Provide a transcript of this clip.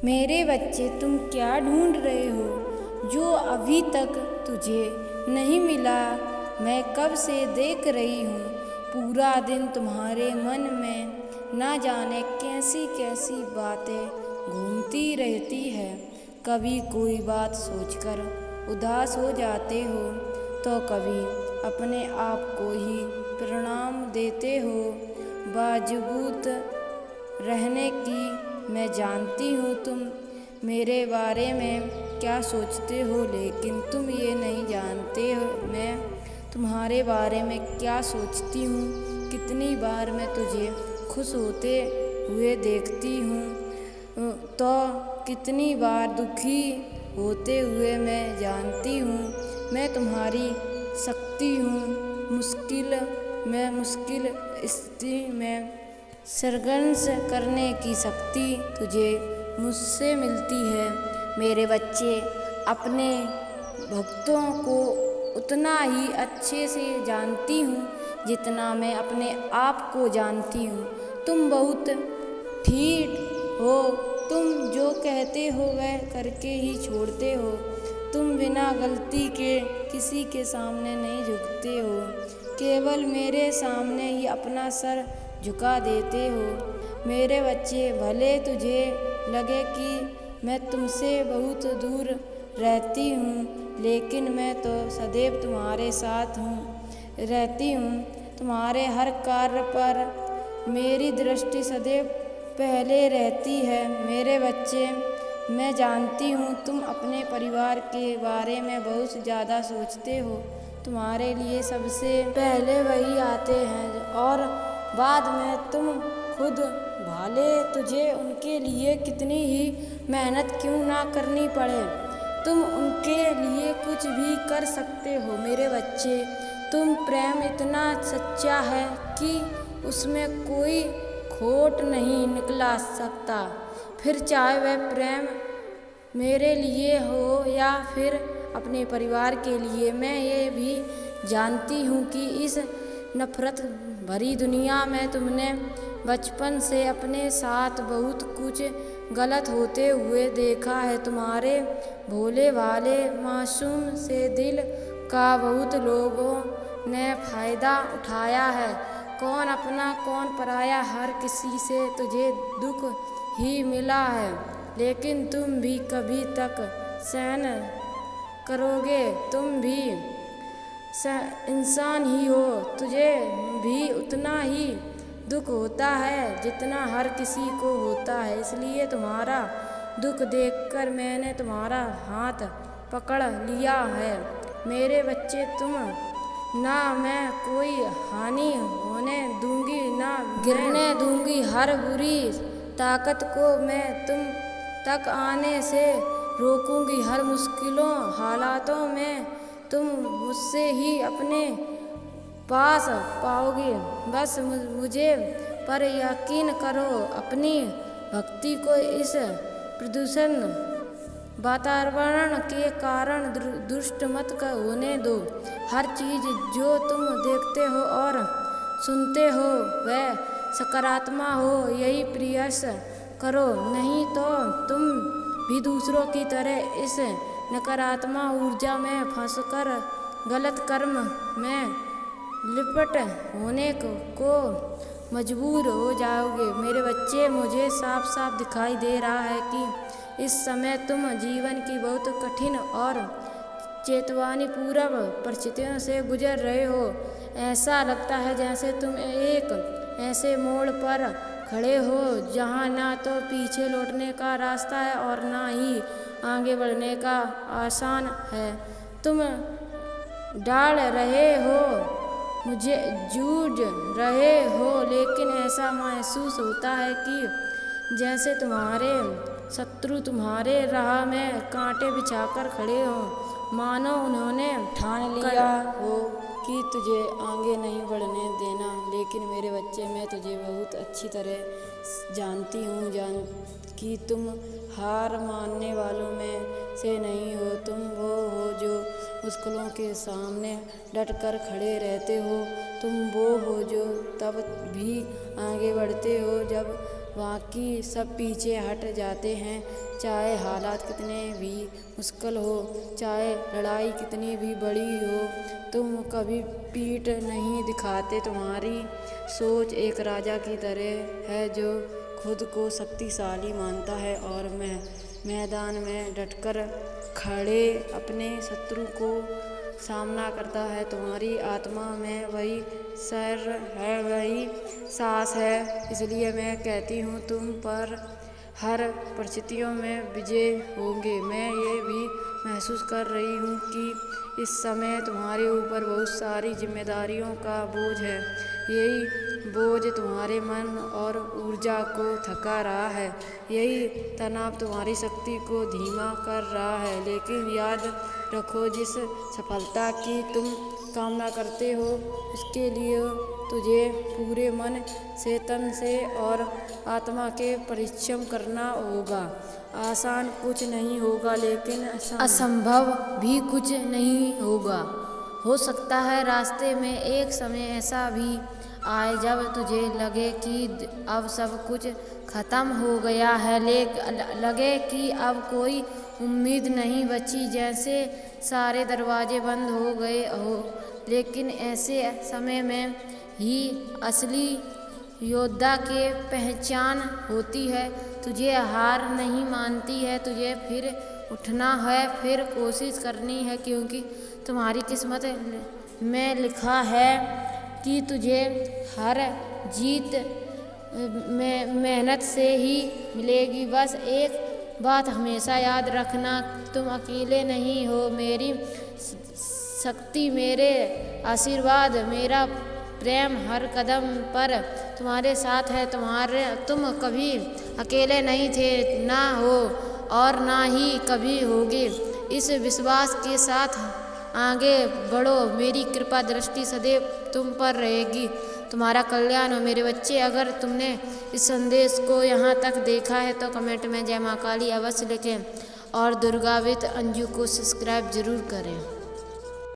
मेरे बच्चे, तुम क्या ढूंढ रहे हो जो अभी तक तुझे नहीं मिला? मैं कब से देख रही हूँ, पूरा दिन तुम्हारे मन में ना जाने कैसी कैसी बातें घूमती रहती है। कभी कोई बात सोचकर उदास हो जाते हो तो कभी अपने आप को ही प्रणाम देते हो। बाजुबूत रहने की मैं जानती हूँ तुम मेरे बारे में क्या सोचते हो, लेकिन तुम ये नहीं जानते हो मैं तुम्हारे बारे में क्या सोचती हूँ। कितनी बार मैं तुझे खुश होते हुए देखती हूँ तो कितनी बार दुखी होते हुए मैं जानती हूँ। मैं तुम्हारी शक्ति हूँ। मुश्किल स्थिति में संघर्ष करने की शक्ति तुझे मुझसे मिलती है। मेरे बच्चे, अपने भक्तों को उतना ही अच्छे से जानती हूँ जितना मैं अपने आप को जानती हूँ। तुम बहुत ठीक हो। तुम जो कहते हो वह करके ही छोड़ते हो। तुम बिना गलती के किसी के सामने नहीं झुकते हो, केवल मेरे सामने ही अपना सर झुका देते हो। मेरे बच्चे, भले तुझे लगे कि मैं तुमसे बहुत दूर रहती हूँ, लेकिन मैं तो सदैव तुम्हारे साथ रहती हूँ। तुम्हारे हर कार्य पर मेरी दृष्टि सदैव पहले रहती है। मेरे बच्चे, मैं जानती हूँ तुम अपने परिवार के बारे में बहुत ज़्यादा सोचते हो। तुम्हारे लिए सबसे पहले वही आते हैं और बाद में तुम खुद। भले तुझे उनके लिए कितनी ही मेहनत क्यों ना करनी पड़े, तुम उनके लिए कुछ भी कर सकते हो। मेरे बच्चे, तुम प्रेम इतना सच्चा है कि उसमें कोई खोट नहीं निकला सकता। फिर चाहे वह प्रेम मेरे लिए हो या फिर अपने परिवार के लिए। मैं ये भी जानती हूँ कि इस नफरत भरी दुनिया में तुमने बचपन से अपने साथ बहुत कुछ गलत होते हुए देखा है। तुम्हारे भोले भाले मासूम से दिल का बहुत लोगों ने फ़ायदा उठाया है। कौन अपना कौन पराया, हर किसी से तुझे दुख ही मिला है, लेकिन तुम भी कभी तक सहन करोगे? तुम भी इंसान ही हो, तुझे भी उतना ही दुख होता है जितना हर किसी को होता है। इसलिए तुम्हारा दुख देखकर मैंने तुम्हारा हाथ पकड़ लिया है। मेरे बच्चे, तुम ना मैं कोई हानि होने दूंगी, ना गिरने दूंगी। हर बुरी ताकत को मैं तुम तक आने से रोकूंगी। हर मुश्किलों हालातों में तुम मुझसे ही अपने पास पाओगे। बस मुझे पर यकीन करो। अपनी भक्ति को इस प्रदूषण वातावरण के कारण दुष्ट मत होने दो। हर चीज़ जो तुम देखते हो और सुनते हो वह सकारात्मक हो, यही प्रयास करो। नहीं तो तुम भी दूसरों की तरह इस नकारात्मक ऊर्जा में फंसकर गलत कर्म में लिप्त होने को मजबूर हो जाओगे। मेरे बच्चे, मुझे साफ साफ दिखाई दे रहा है कि इस समय तुम जीवन की बहुत कठिन और चेतावनीपूर्ण परिस्थितियों से गुजर रहे हो। ऐसा लगता है जैसे तुम एक ऐसे मोड़ पर खड़े हो जहाँ ना तो पीछे लौटने का रास्ता है और ना ही आगे बढ़ने का आसान है। तुम डाल रहे हो, मुझे जूझ रहे हो, लेकिन ऐसा महसूस होता है कि जैसे तुम्हारे शत्रु तुम्हारे राह में कांटे बिछाकर खड़े हो, मानो उन्होंने ठान लिया हो कि तुझे आगे नहीं बढ़ने देना। लेकिन मेरे बच्चे, मैं तुझे बहुत अच्छी तरह जानती हूँ कि तुम हार मानने वालों में से नहीं हो। तुम वो हो जो मुश्किलों के सामने डट कर खड़े रहते हो। तुम वो हो जो तब भी आगे बढ़ते हो जब बाकी सब पीछे हट जाते हैं। चाहे हालात कितने भी मुश्किल हो, चाहे लड़ाई कितनी भी बड़ी हो, तुम कभी पीठ नहीं दिखाते। तुम्हारी सोच एक राजा की तरह है जो खुद को शक्तिशाली मानता है और मैदान में डटकर खड़े अपने शत्रु को सामना करता है। तुम्हारी आत्मा में वही सर है, वही साहस है। इसलिए मैं कहती हूँ तुम पर हर परिस्थितियों में विजय होंगे। मैं ये भी महसूस कर रही हूँ कि इस समय तुम्हारे ऊपर बहुत सारी जिम्मेदारियों का बोझ है। यही बोझ तुम्हारे मन और ऊर्जा को थका रहा है। यही तनाव तुम्हारी शक्ति को धीमा कर रहा है। लेकिन याद रखो, जिस सफलता की तुम कामना करते हो उसके लिए तुझे पूरे मन से, तन से और आत्मा के परिश्रम करना होगा। आसान कुछ नहीं होगा, लेकिन असंभव भी कुछ नहीं होगा। हो सकता है रास्ते में एक समय ऐसा भी आए जब तुझे लगे कि अब सब कुछ खत्म हो गया है, लगे कि अब कोई उम्मीद नहीं बची, जैसे सारे दरवाजे बंद हो गए हो। लेकिन ऐसे समय में ही असली योद्धा के पहचान होती है। तुझे हार नहीं मानती है, तुझे फिर उठना है, फिर कोशिश करनी है, क्योंकि तुम्हारी किस्मत में लिखा है कि तुझे हर जीत मेहनत से ही मिलेगी। बस एक बात हमेशा याद रखना, तुम अकेले नहीं हो। मेरी शक्ति, मेरे आशीर्वाद, मेरा प्रेम हर कदम पर तुम्हारे साथ है। तुम कभी अकेले नहीं थे, ना हो और ना ही कभी होगे। इस विश्वास के साथ आगे बढ़ो। मेरी कृपा दृष्टि सदैव तुम पर रहेगी। तुम्हारा कल्याण हो मेरे बच्चे। अगर तुमने इस संदेश को यहाँ तक देखा है तो कमेंट में जय माँ काली अवश्य लिखें और दुर्गा विद अंजू को सब्सक्राइब जरूर करें।